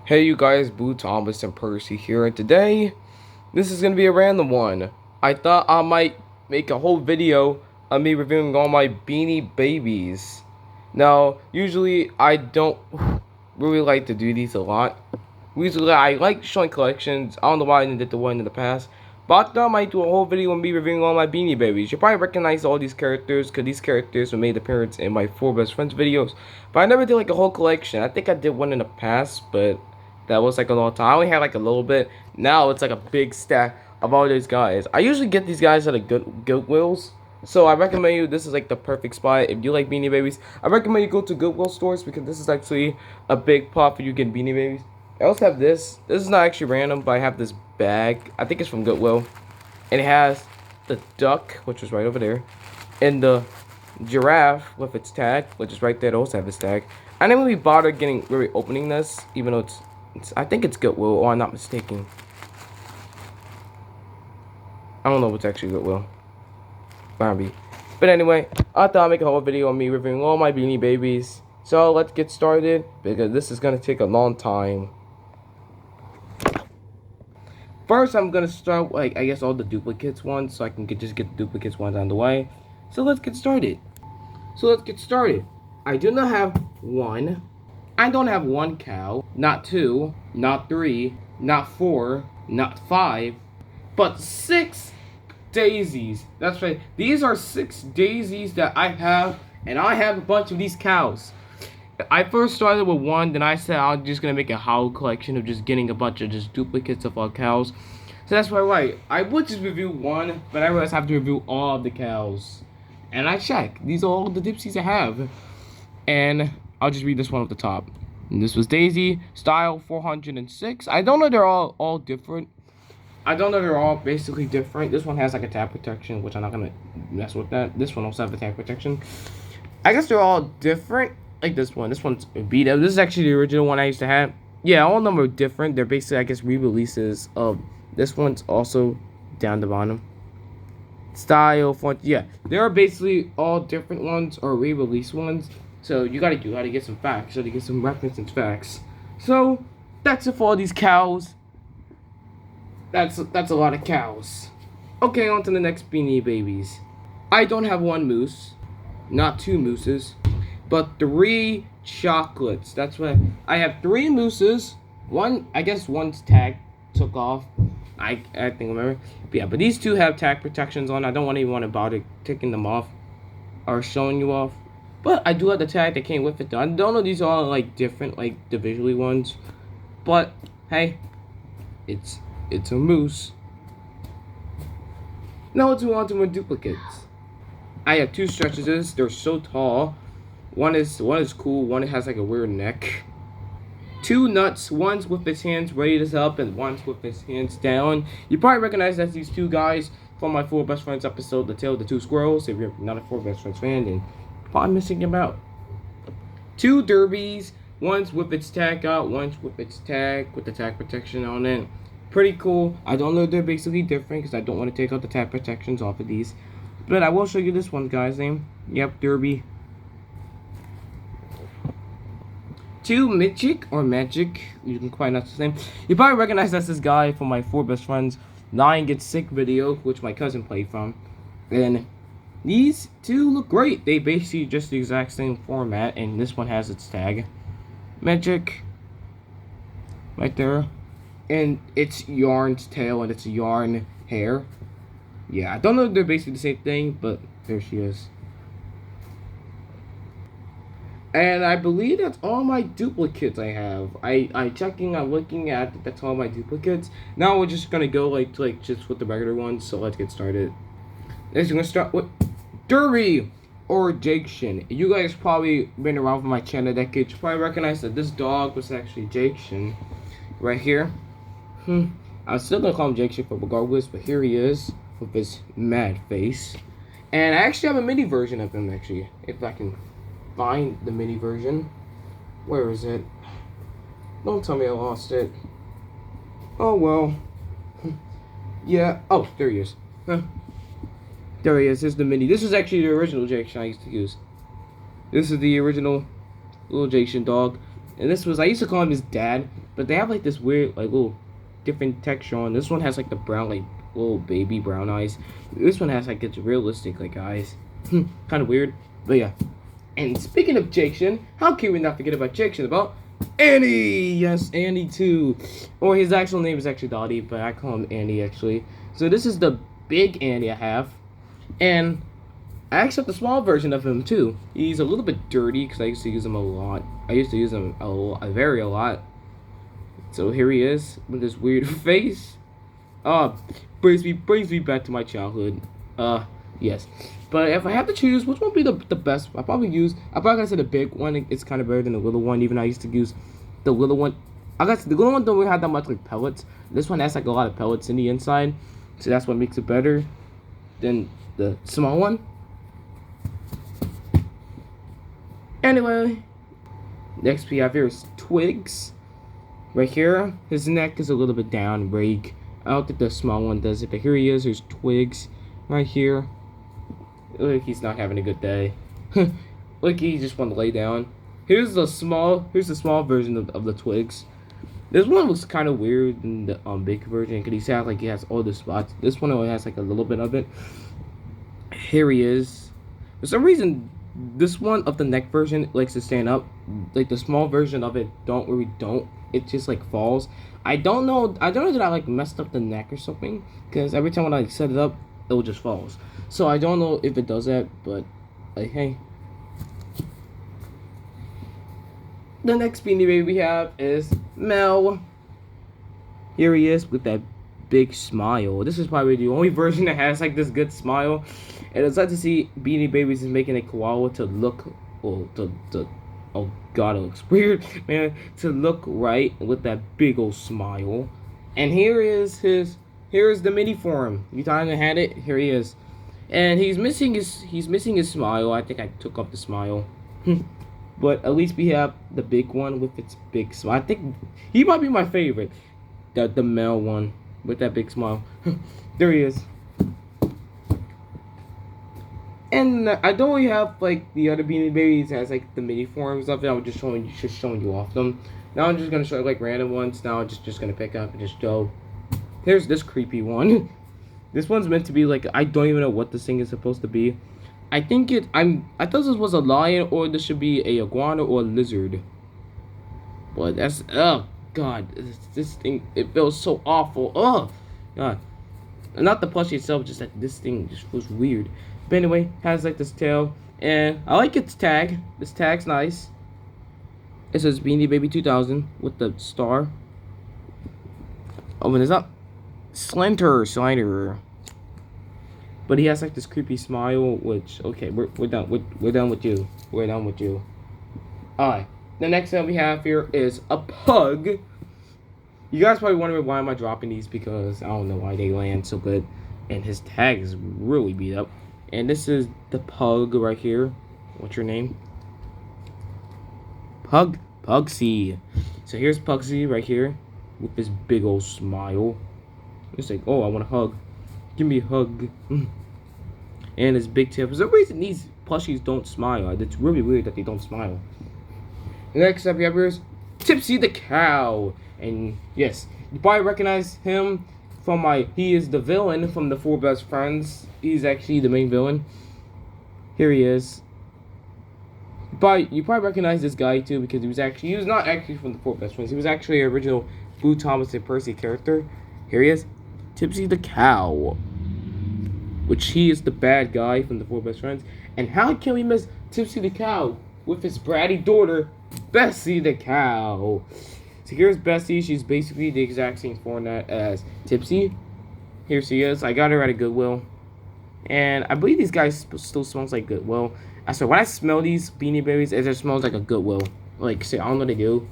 Hey you guys, Boo Thomas and Percy here, and today, this is going to be a random one. I thought I might make a whole video of me reviewing all my Beanie Babies. Now, usually I don't really like to do these a lot. Usually I like showing collections. I don't know why I didn't do the one in the past. But I thought I might do a whole video of me reviewing all my Beanie Babies. You probably recognize all these characters because these characters have made appearance in my 4 Best Friends videos. But I never did like a whole collection. I think I did one in the past, but that was like a long time. I only had like a little bit. Now it's like a big stack of all these guys. I usually get these guys at a Goodwills. So I recommend you, this is like the perfect spot. If you like Beanie Babies, I recommend you go to Goodwill stores because this is actually a big pot for you getting Beanie Babies. I also have this. This is not actually random, but I have this bag. I think it's from Goodwill. And it has the duck, which is right over there. And the giraffe with its tag, which is right there. It also have its tag. I didn't really bother really opening this, even though I think it's Goodwill, or I'm not mistaken. I don't know if it's actually Goodwill. Barbie. But anyway, I thought I'd make a whole video on me reviewing all my Beanie Babies. So let's get started, because this is going to take a long time. First, I'm going to start with, like, I guess all the duplicates ones, so I can just get the duplicates ones out of the way. So let's get started. I do not have one. I don't have one cow, not two, not three, not four, not five, but 6 daisies. That's right. These are 6 daisies that I have, and I have a bunch of these cows. I first started with one, then I said I'm just gonna make a whole collection of just getting a bunch of just duplicates of all cows. So that's why I would just review one, but I realized I have to review all of the cows. And I check. These are all the dipsies I have. And I'll just read this one at the top. And this was Daisy, style 406. I don't know they're all different. I don't know they're all basically different. This one has like a tag protection, which I'm not gonna mess with that. This one also has a tag protection. I guess they're all different. Like this one. This one's beat up. This is actually the original one I used to have. Yeah, all of them are different. They're basically, I guess, re-releases of this one's also down the bottom. Style, font, yeah. They are basically all different ones or re-release ones. So you gotta do how to get some facts, so to get some reference and facts. So that's it for all these cows. That's a lot of cows. Okay, on to the next Beanie Babies. I don't have one moose, not 2 mooses, but 3 chocolates. That's what I have 3 mooses. One, I guess one's tag took off. I think I remember. But yeah, but these 2 have tag protections on. I don't even want to bother taking them off or showing you off. But I do have the tag that came with it though. I don't know these are all like different, like the visually ones. But hey, it's a moose. Now let's move on to my duplicates. I have 2 stretches. They're so tall. One is cool. One has like a weird neck. 2 nuts. One's with his hands raised up, and one's with his hands down. You probably recognize that's these 2 guys from my 4 Best Friends episode, The Tale of the 2 Squirrels. If you're not a 4 Best Friends fan, then probably missing about 2 derbies. One's with its tag out. One's with its tag with the tag protection on it. Pretty cool. I don't know, they're basically different because I don't want to take out the tag protections off of these. But I will show you this one guy's name. Yep, Derby. 2 Magic or Magic. You can quite not the same. You probably recognize that's this guy from my 4 Best Friends Lion Gets Sick video, which my cousin played from. And these 2 look great. They basically just the exact same format, and this one has its tag. Magic. Right there. And it's Yarn's tail and it's Yarn hair. Yeah, I don't know if they're basically the same thing, but there she is. And I believe that's all my duplicates I have. I'm looking at, that's all my duplicates. Now we're just gonna go like just with the regular ones, so let's get started. Next we're gonna start with Derby or Jakeson. You guys probably been around for my channel decade. You probably recognize that this dog was actually Jakeson. Right here. I was still gonna call him Jakeson for regardless, but here he is with his mad face. And I actually have a mini version of him actually, if I can find the mini version. Where is it? Don't tell me I lost it. Oh well. Yeah. Oh, there he is. There he is. Here's the mini. This is actually the original Jakeson I used to use. This is the original little Jakeson dog. And this was, I used to call him his dad. but they have like this weird like little different texture on. This one has like the brown like little baby brown eyes. This one has like it's realistic like eyes. Kind of weird, but yeah. And speaking of Jackson, how can we not forget about Jackson? About Andy! Yes, Andy too. Or his actual name is actually Dottie, but I call him Andy actually. So this is the big Andy I have. And I actually have the small version of him too. He's a little bit dirty because I used to use him a lot. I used to use him a lot. So here he is with this weird face. Brings me back to my childhood. Yes. But if I have to choose, which one would be the best? I'm probably gonna say the big one. It's kind of better than the little one. Even I used to use the little one. I guess the little one don't really have that much like pellets. This one has like a lot of pellets in the inside, so that's what makes it better than the small one. Anyway, next we have here is Twigs. Right here, his neck is a little bit down, break. I don't think the small one does it, but here he is. There's Twigs right here. Look, he's not having a good day. Look, he just want to lay down. Here's the small version of the Twigs. This one looks kind of weird in the big version because he has all the spots. This one only has like a little bit of it. Here he is. For some reason, this one of the neck version likes to stand up. Like the small version of it don't. It just like falls. I don't know that I like messed up the neck or something, because every time when I set it up, it just falls. So I don't know if it does that, but like, hey. The next Beanie Baby we have is Mel. Here he is with that big smile. This is probably the only version that has like this good smile. And it's like to see Beanie Babies is making a koala to look, oh god, it looks weird, man, to look right with that big old smile. And here is the mini form. You thought I had it? Here he is. And he's missing his smile. I think I took off the smile. But at least we have the big one with its big smile. I think he might be my favorite. The male one with that big smile. There he is. And I don't really have like the other Beanie Babies as like the mini forms of it. I was just showing you off them. Now I'm just gonna show like random ones. Now I'm just gonna pick up and just go. Here's this creepy one. This one's meant to be like, I don't even know what this thing is supposed to be. I thought this was a lion, or this should be a iguana or a lizard. But that's, oh god, this thing, it feels so awful. Oh god. And not the plushie itself, just that this thing just feels weird. But anyway, has like this tail, and I like its tag. This tag's nice. It says Beanie Baby 2000 with the star. Open this up. Slider. But he has like this creepy smile, which, okay, we're done with you. We're done with you. Alright, the next one we have here is a pug. You guys probably wondering why am I dropping these, because I don't know why they land so good. And his tag is really beat up. And this is the pug right here. What's your name? Pugsly. So here's Pugsly right here with this big old smile. It's like, oh, I want a hug. Give me a hug. And his big tail. For some reason, these plushies don't smile. It's really weird that they don't smile. Next up, we have here is Tipsy the cow. And yes, you probably recognize him from he is the villain from the Four Best Friends. He's actually the main villain. Here he is. But you probably recognize this guy too, because he was not actually from the Four Best Friends. He was actually an original Boo, Thomas, and Percy character. Here he is, Tipsy the cow, which he is the bad guy from the Four Best Friends. And how can we miss Tipsy the cow with his bratty daughter, Bessie the cow? So here's Bessie. She's basically the exact same format as Tipsy. Here she is. I got her at a Goodwill. And I believe these guys still smells like Goodwill. I swear, when I smell these Beanie Babies, it just smells like a Goodwill. Like, see, I don't know what they do.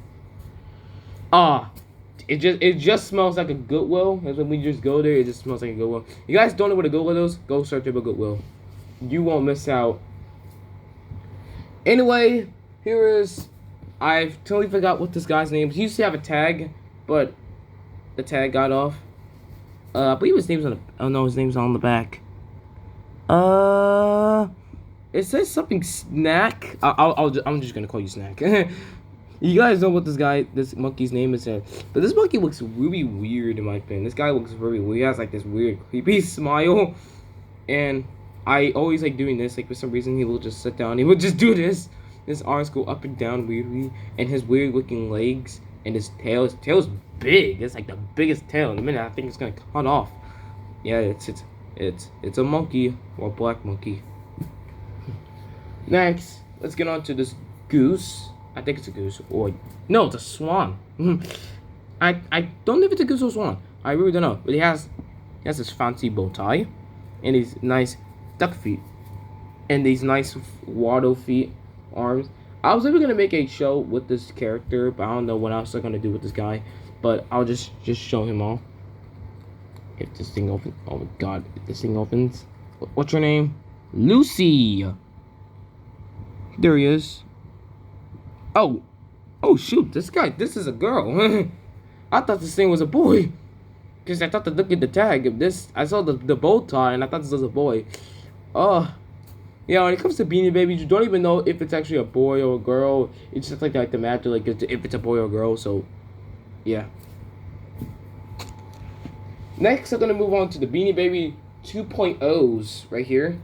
It just smells like a Goodwill. And when we just go there, it just smells like a Goodwill. You guys don't know what a Goodwill is? Go search up a Goodwill. You won't miss out. Anyway, here is... I totally forgot what this guy's name is. He used to have a tag, but the tag got off. I believe his name's on the... Oh no, his name's on the back. It says something Snack. I'm just gonna call you Snack. You guys know what this monkey's name is here. But this monkey looks really weird in my opinion. This guy looks really weird. He has like this weird, creepy smile. And I always like doing this. Like for some reason, he will just sit down. He will just do this. His arms go up and down weirdly. And his weird looking legs. And his tail. His tail's big. It's like the biggest tail. In a minute, I think it's gonna cut off. Yeah, it's a monkey. Or a black monkey. Next, let's get on to this goose. I think it's a goose, or no, it's a swan. I don't know if it's a goose or swan. I really don't know. But he has this fancy bow tie, and these nice duck feet, and these nice waddle feet, arms. I was ever gonna make a show with this character, but I don't know what else I'm gonna do with this guy. But I'll just show him all. If this thing opens, oh my god, if this thing opens. What's your name? Lucy. There he is. Oh shoot, this is a girl. I thought this thing was a boy. Because I thought to look at the tag of this, I saw the bow tie and I thought this was a boy. Yeah, when it comes to Beanie Babies, you don't even know if it's actually a boy or a girl. It's just like the matter, like if it's a boy or a girl, so yeah. Next, I'm going to move on to the Beanie Baby 2.0s right here.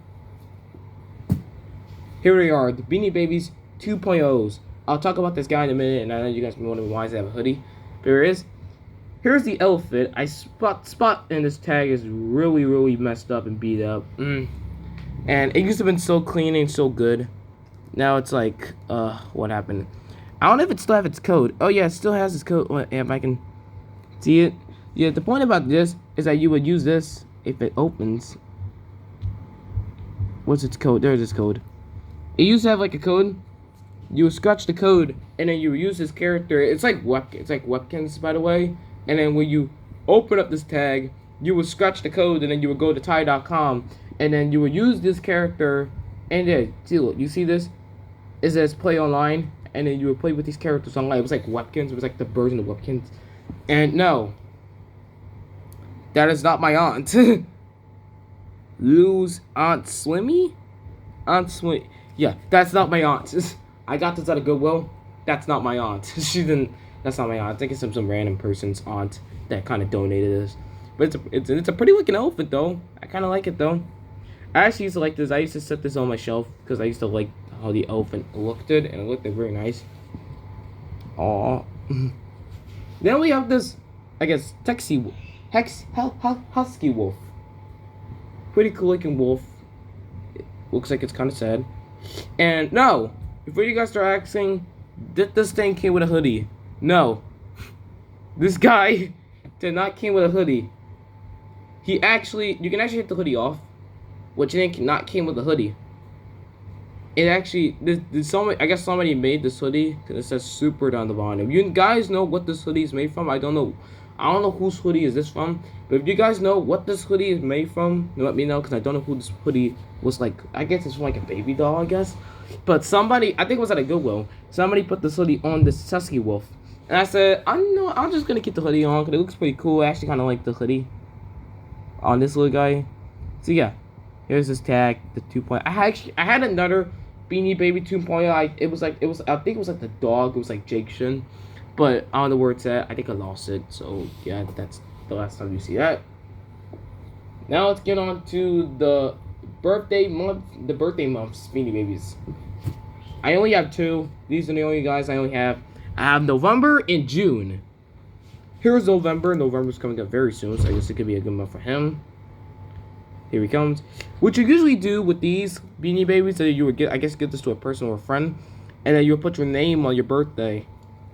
Here they are, the Beanie Babies 2.0s. I'll talk about this guy in a minute, and I know you guys may wondering why does he have a hoodie. But here it is. Here's the outfit. I spot in this tag is really messed up and beat up. And it used to have been so clean and so good. Now it's like, what happened? I don't know if it still have its code. Oh yeah, it still has its code. If I can see it. Yeah, the point about this is that you would use this if it opens. What's its code? There's its code. It used to have like a code. You would scratch the code, and then you would use this character. It's like Webkins, by the way. And then when you open up this tag, you would scratch the code, and then you would go to Ty.com, and then you would use this character. And then, see, look, you see this? It says play online, and then you would play with these characters online. It was like Webkins. It was like the version of Webkins. And no, that is not my aunt. Lou's Aunt Slimmy? Aunt Slimmy. Yeah, that's not my aunt. I got this at a Goodwill. That's not my aunt. She didn't. That's not my aunt. I think it's some random person's aunt that kind of donated this. But it's a pretty looking outfit though. I kind of like it though. I actually used to like this. I used to set this on my shelf because I used to like how the elephant looked it, and it looked very nice. Aww. Then we have this, I guess, husky wolf. Pretty cool looking wolf. It looks like it's kind of sad. And no, before you guys start asking, did this thing came with a hoodie? No, this guy did not came with a hoodie. You can actually take the hoodie off, which it not came with a hoodie. It actually, I guess somebody made this hoodie because it says super down the bottom. You guys know what this hoodie is made from? I don't know whose hoodie is this from, but if you guys know what this hoodie is made from, let me know because I don't know who this hoodie was like. I guess it's from like a baby doll, I guess. But somebody, I think it was at a Goodwill, somebody put this hoodie on this husky wolf. And I said, I'm just going to keep the hoodie on because it looks pretty cool. I actually kind of like the hoodie on this little guy. So yeah, here's this tag, the 2.0. I had another Beanie Baby 2.0. I think it was like the dog. It was like Jake Shin. But I don't know where it's at. I think I lost it. So yeah, that's the last time you see that. Now let's get on to the birthday months Beanie Babies. I only have 2. These are the only guys I only have. I have November and June. Here's November. November's coming up very soon, so I guess it could be a good month for him. Here he comes. What you usually do with these Beanie Babies, that you would get this to a person or a friend, and then you'll put your name on your birthday.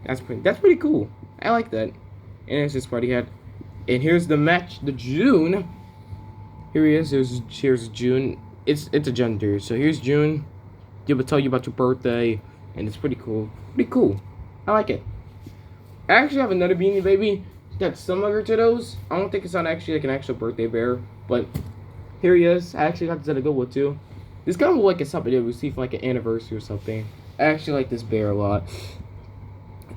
That's pretty cool. I like that. And it's this party hat. And here's the match, the June. Here he is. Here's June. It's a gender. So here's June. They will tell you about your birthday, and it's pretty cool. Pretty cool. I like it. I actually have another Beanie Baby that's similar to those. I don't think it's not actually like an actual birthday bear, but here he is. I actually got this at a Goodwill too. This kind of like it's something that we see for like an anniversary or something. I actually like this bear a lot.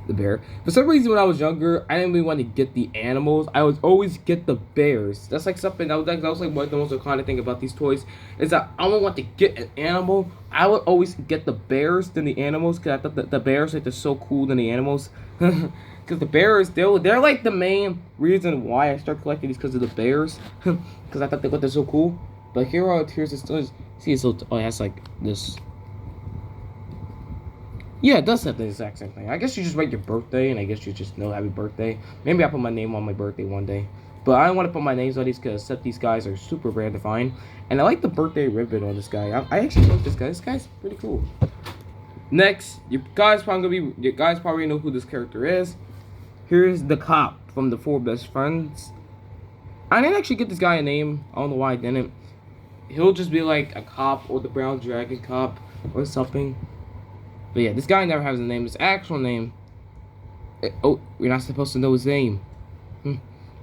The bear. For some reason, when I was younger, I didn't really want to get the animals. I would always get the bears. That's like something that was like one of the most iconic thing about these toys is that I don't want to get an animal. I would always get the bears than the animals because I thought the bears like they're so cool than the animals. Because the bears, they're like the main reason why I started collecting these because of the bears. Because I thought they're so cool. But here's this. See, it's it has like this. Yeah, it does have the exact same thing. I guess you just write your birthday, and I guess you just know happy birthday. Maybe I'll put my name on my birthday one day. But I don't want to put my names on these because these guys are super rare to find. And I like the birthday ribbon on this guy. I actually like this guy. This guy's pretty cool. Next, you guys probably know who this character is. Here's the cop from the Four Best Friends. I didn't actually get this guy a name. I don't know why I didn't. He'll just be like a cop or the Brown Dragon cop or something. But yeah, this guy never has a name. His actual name. Oh, we're not supposed to know his name.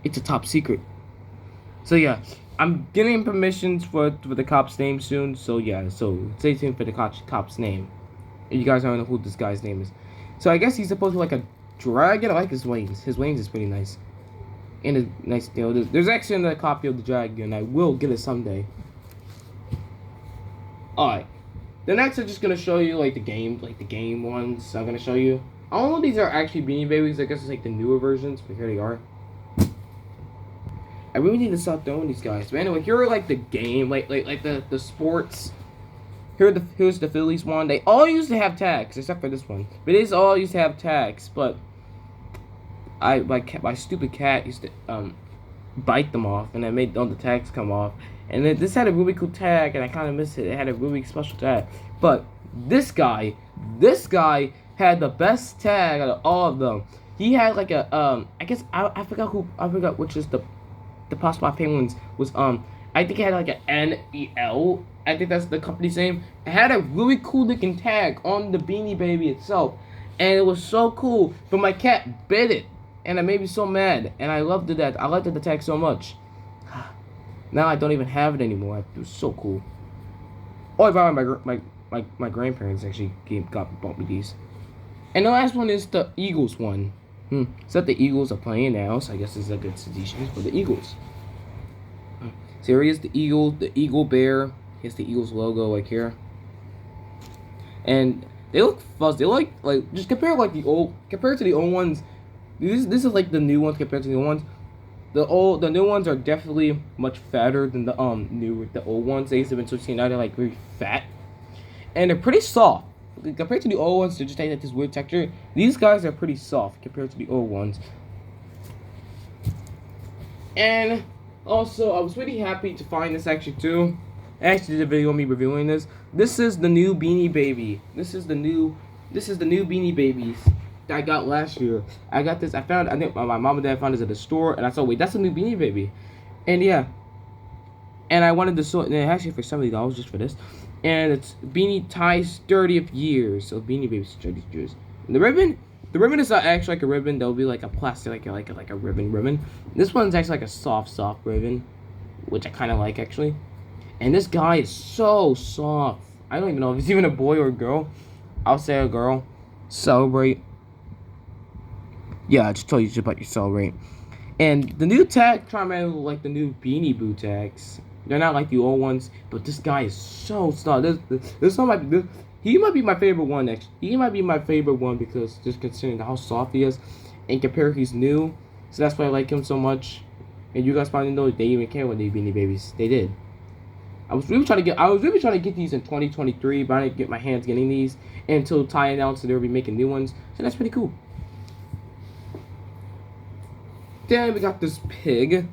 It's a top secret. So yeah, I'm getting permissions for the cop's name soon. So yeah, so stay tuned for the cop's name. And you guys don't know who this guy's name is. So I guess he's supposed to be like a dragon. I like his wings. His wings is pretty nice. And a nice tail. There's actually another copy of the dragon. I will get it someday. Alright. The next I'm just gonna show you like the game ones I'm gonna show you. I don't know if these are actually Beanie Babies, I guess it's like the newer versions, but here they are. I really need to stop throwing these guys. But anyway, here are like the game, like the sports. Here's the phillies one. They all used to have tags, except for this one. But these all used to have tags, but my stupid cat used to bite them off, and I made all the tags come off. And then this had a really cool tag, and I kind of missed it. It had a really special tag. But this guy had the best tag out of all of them. He had like a I guess I forgot which is the possible penguins was I think it had like an NEL. I think that's the company's name. It had a really cool looking tag on the Beanie Baby itself, and it was so cool. But my cat bit it, and it made me so mad. And I loved it. I liked the tag so much. Now I don't even have it anymore. It was so cool. Oh, my grandparents actually bought me these. And the last one is the Eagles one. So that the Eagles are playing now, so I guess this is a good suggestion for the Eagles. So here is the Eagle bear. Here's the Eagles logo right here. And they look fuzzy. They like just compared to the old ones. This is like the new ones compared to the old ones. The new ones are definitely much fatter than the old ones. They used to have been switching now they're like very fat. And they're pretty soft. Compared to the old ones, they just have like this weird texture. These guys are pretty soft compared to the old ones. And also, I was really happy to find this actually too. I actually did a video of me reviewing this. This is the new Beanie Baby. This is the new Beanie Babies that I got last year. I got this. I think my mom and dad found this at the store, and I saw, wait, that's a new Beanie Baby. And yeah. And I wanted to sort, and actually for $70 just for this. And it's Beanie Tie's 30th year. So Beanie Baby's 30th years. And the ribbon is not actually like a ribbon. There'll be like a plastic, like a ribbon. This one's actually like a soft ribbon, which I kind of like actually. And this guy is so soft. I don't even know if he's even a boy or a girl. I'll say a girl. Celebrate. Yeah, I just told you about your celebrate. And the new tag try to look like the new Beanie Boo tags. They're not like the old ones, but this guy is so soft. He might be my favorite one next. He might be my favorite one because just considering how soft he is, and compared he's new, so that's why I like him so much. And you guys probably know they even care when they Beanie Babies. They did. I was really trying to get these in 2023, but I didn't get my hands getting these until Ty announced that they'll be making new ones. So that's pretty cool. Then we got this pig.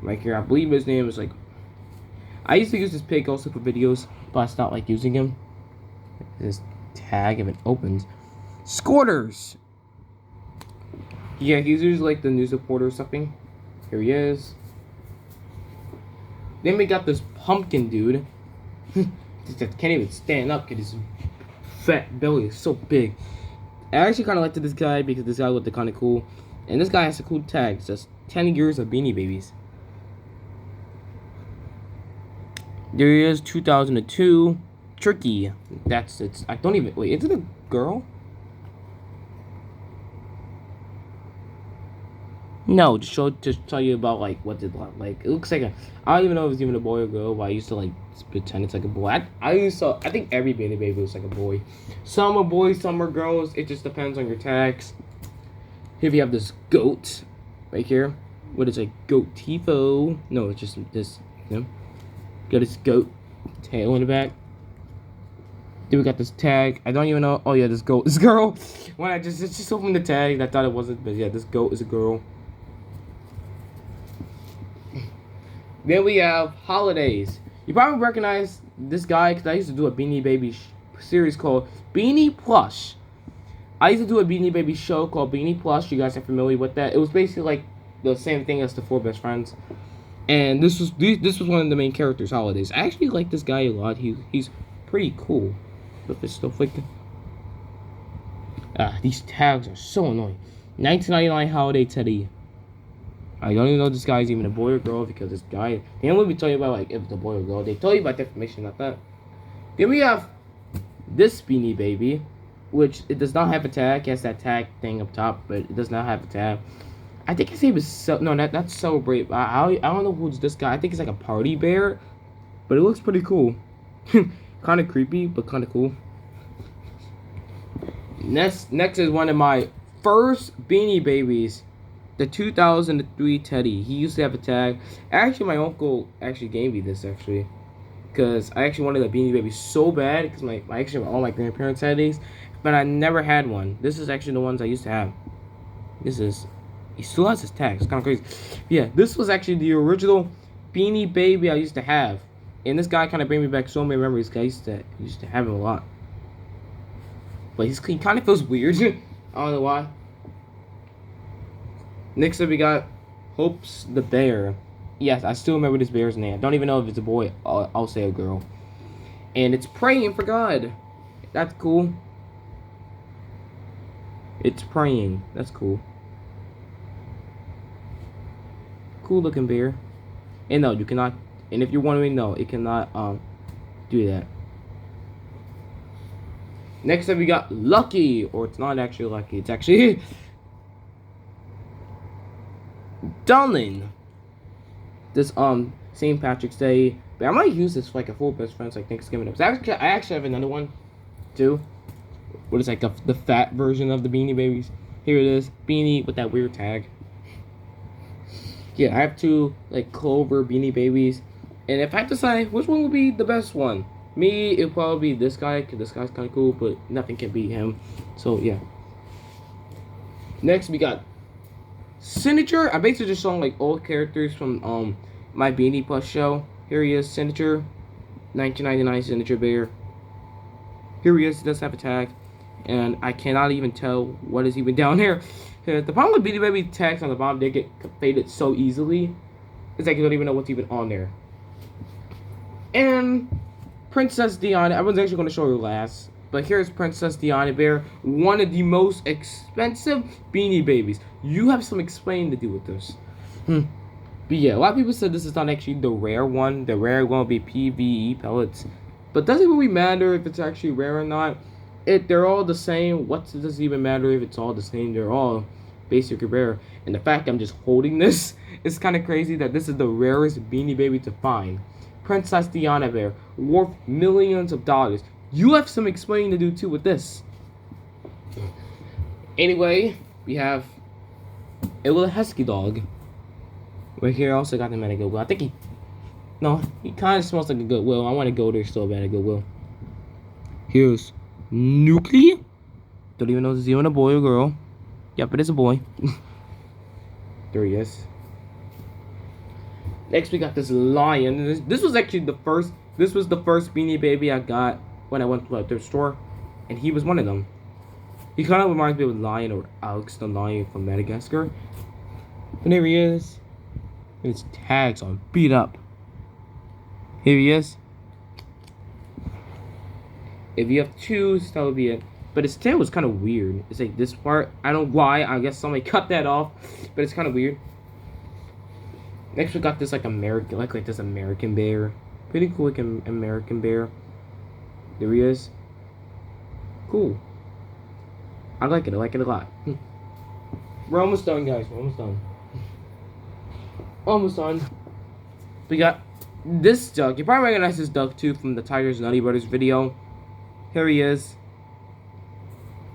Right here. I believe his name is like. I used to use this pig also for videos, but I stopped like using him. This tag if it opens. Squirters. Yeah, he's usually like the news reporter or something. Here he is. Then we got this pumpkin dude. That can't even stand up because his fat belly is so big. I actually kind of liked this guy because this guy looked kind of cool. And this guy has a cool tag. It says 10 years of Beanie Babies. There he is, 2002. Turkey. I don't even, wait, is it a girl? No, just tell you about like what it look like. It looks like a. I don't even know if it's even a boy or girl, but I used to like pretend it's like a boy. I think every Beanie Baby was like a boy. Some are boys, some are girls. It just depends on your tags. Here we have this goat, right here. What is it? Goatee? No, it's just this. You know, got this goat tail in the back. Then we got this tag. I don't even know. Oh yeah, this goat is girl. When I just opened the tag, I thought it wasn't, but yeah, this goat is a girl. Then we have holidays. You probably recognize this guy because I used to do a Beanie Baby series called Beanie Plush. I used to do a Beanie Baby show called Beanie Plush. You guys are familiar with that? It was basically like the same thing as the Four Best Friends. And this was one of the main characters' holidays. I actually like this guy a lot. He's pretty cool with this stuff like that. These tags are so annoying. 1999 holiday teddy. I don't even know if this guy's even a boy or girl because this guy, they don't really tell you about like if it's a boy or girl. They tell you about the information like that. Then we have this Beanie Baby, which it does not have a tag. It has that tag thing up top, but it does not have a tag. I think his name is that's Celebrate. I don't know who's this guy. I think it's like a party bear, but it looks pretty cool. Kind of creepy, but kind of cool. Next is one of my first Beanie Babies. The 2003 Teddy. He used to have a tag. Actually, my uncle actually gave me this actually, because I actually wanted a Beanie Baby so bad. Because all my grandparents had these, but I never had one. This is actually the ones I used to have. He still has his tag. It's kind of crazy. Yeah, this was actually the original Beanie Baby I used to have, and this guy kind of bring me back so many memories. Cause I used to have him a lot, but he kind of feels weird. I don't know why. Next up, we got Hopes the Bear. Yes, I still remember this bear's name. I don't even know if it's a boy. I'll say a girl. And it's praying for God. That's cool. It's praying. That's cool. Cool looking bear. And no, you cannot. And if you're wondering, no, it cannot do that. Next up, we got Lucky, or it's not actually Lucky. It's actually Darling. This St. Patrick's Day, but I might use this for like a Four Best Friends like Thanksgiving. I actually have another one too. What is like the fat version of the Beanie Babies? Here it is, Beanie with that weird tag. Yeah, I have two like Clover Beanie Babies, and if I have to decide which one would be the best one, me it'll probably be this guy because this guy's kind of cool, but nothing can beat him. So yeah. Next we got Signature. I'm basically just showing like old characters from my Beanie Plus show. Here he is, Signature, 1999 Signature Bear. Here he is. He does have a tag, and I cannot even tell what is even down here. The problem with Beanie Baby tags on the bottom, they get faded so easily. It's like you don't even know what's even on there. And Princess Diana. I was actually going to show her last. But here's Princess Diana Bear, one of the most expensive Beanie Babies. You have some explaining to do with this. But yeah, a lot of people said this is not actually the rare one. The rare one will be PVE pellets. But does it really matter if it's actually rare or not? They're all the same. What does it even matter if it's all the same? They're all basically rare. And the fact I'm just holding this is kind of crazy that this is the rarest Beanie Baby to find. Princess Diana Bear, worth millions of dollars. You have some explaining to do too with this. Anyway, we have a little husky dog. Right here, I also got him at a Goodwill. I think he kind of smells like a Goodwill. I want to go there so bad at Goodwill. Here's Nuclei. Don't even know if it's even a boy or girl. Yep, it is a boy. There he is. Next, we got this lion. This was actually the first. This was the first Beanie Baby I got when I went to the store, and he was one of them. He kind of reminds me of Lion or Alex the Lion from Madagascar. And there he is. His tags are beat up. Here he is. If you have two, that would be it. But his tail was kind of weird. It's like this part. I don't know why. I guess somebody cut that off. But it's kind of weird. Next we got this like American, like this American bear. Pretty cool looking American bear. There he is. Cool. I like it a lot. We're almost done, guys. We're almost done. Almost done. We got this duck. You probably recognize this duck too from the Tiger's Nutty Brothers video. Here he is.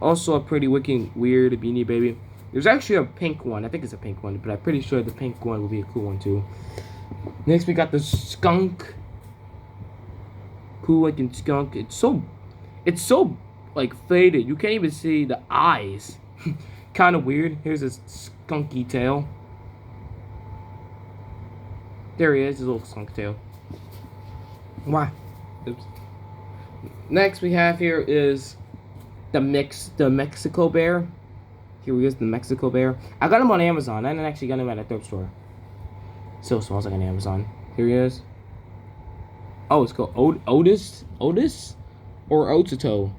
Also a pretty wicked weird Beanie Baby. There's actually a pink one. I think it's a pink one, but I'm pretty sure the pink one will be a cool one too. Next we got the skunk. Cool looking skunk. It's so like faded. You can't even see the eyes. Kind of weird. Here's his skunky tail. There he is, his little skunk tail. Why? Oops. Next we have here is the Mexico bear. Here he is, the Mexico bear. I got him on Amazon. I didn't actually get him at a thrift store. Still smells like an Amazon. Here he is. Oh, it's called Otis or Otito.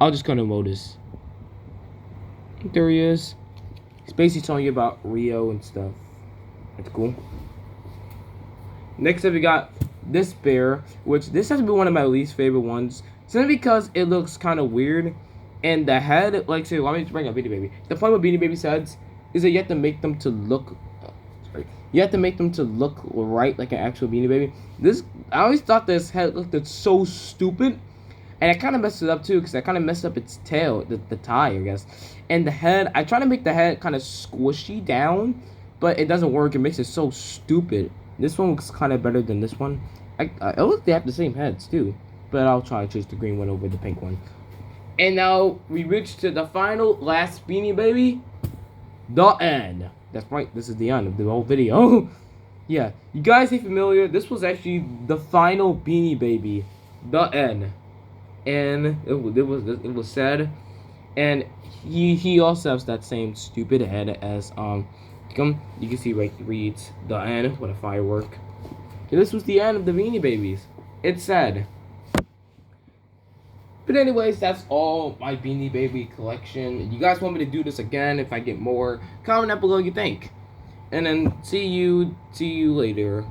I'll just call him Otis. There he is. He's basically telling you about Rio and stuff. That's cool. Next up, we got this bear, which this has to be one of my least favorite ones. Simply because it looks kind of weird, and the head, like, say, let me bring up Beanie Baby. The point with Beanie Baby's heads is that you have to make them to look. You have to make them to look right, like an actual Beanie Baby. I always thought this head looked so stupid, and I kind of messed it up too, because I kind of messed up its tail, the tie, I guess. And the head, I try to make the head kind of squishy down, but it doesn't work. It makes it so stupid. This one looks kind of better than this one. It looks they have the same heads too, but I'll try to choose the green one over the pink one. And now we reach to the final, last Beanie Baby, the end. That's right, this is the end of the whole video. Yeah, you guys ain't familiar. This was actually the final Beanie Baby, the end, and it was sad. And he also has that same stupid head as you can see right reads the end. What a firework! And this was the end of the Beanie Babies. It's sad. But anyways, that's all my Beanie Baby collection. If you guys want me to do this again, if I get more, comment down below what you think. And then see you later.